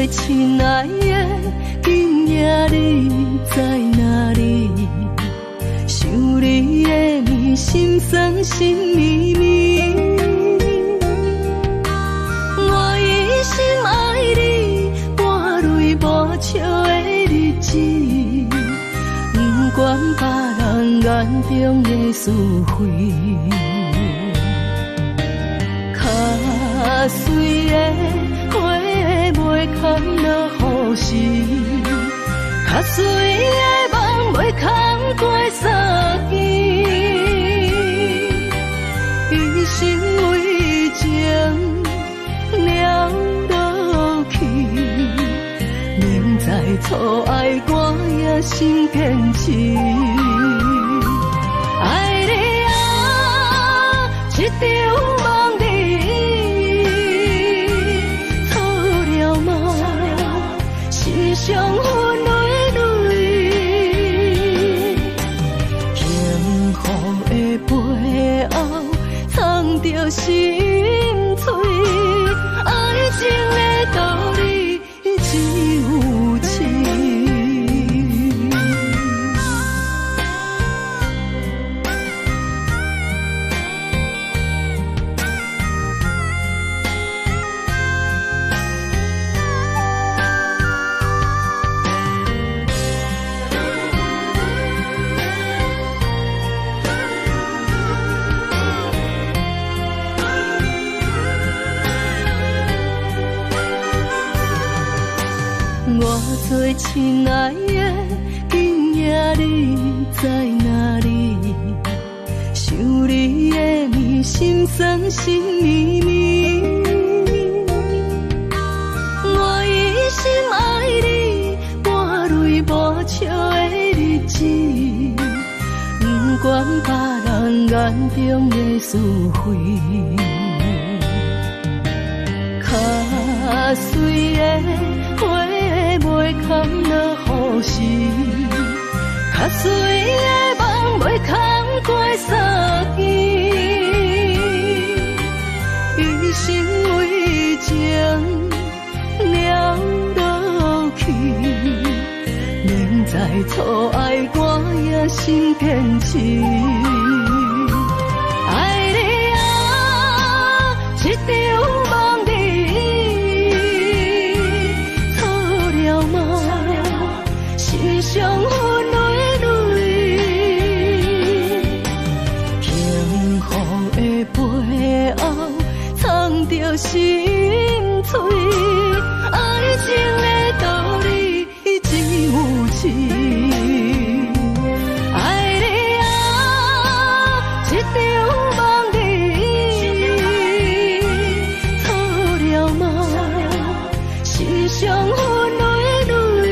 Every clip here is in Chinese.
最亲爱的，今夜你在哪里？想你的面，心酸心绵绵。我一心爱你，半泪无笑的日子，不管别人眼中的是非。较水的花袂堪落雨时，较水的梦袂堪过三更。一心为情了落去，明知错爱我也心坚持。爱你啊，一场梦里。伤痕累累，幸福的背后藏着心碎，爱情的道理只有痴。我最亲爱的，今夜你在哪里？想你的面，心酸心绵绵。我一心爱你，半泪无笑的日子，不管别人眼中的是非。较水的花袂堪落雨时，较水的梦袂堪过三更。一心为情了落去，明知错爱我也心坚持。爱你啊，一场梦里。伤痕累累，幸福的背后藏着心碎，爱情的道理只有痴。爱你啊，一场梦里错了梦，是伤痕累累。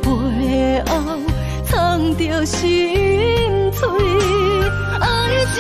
背后藏着心碎，爱情。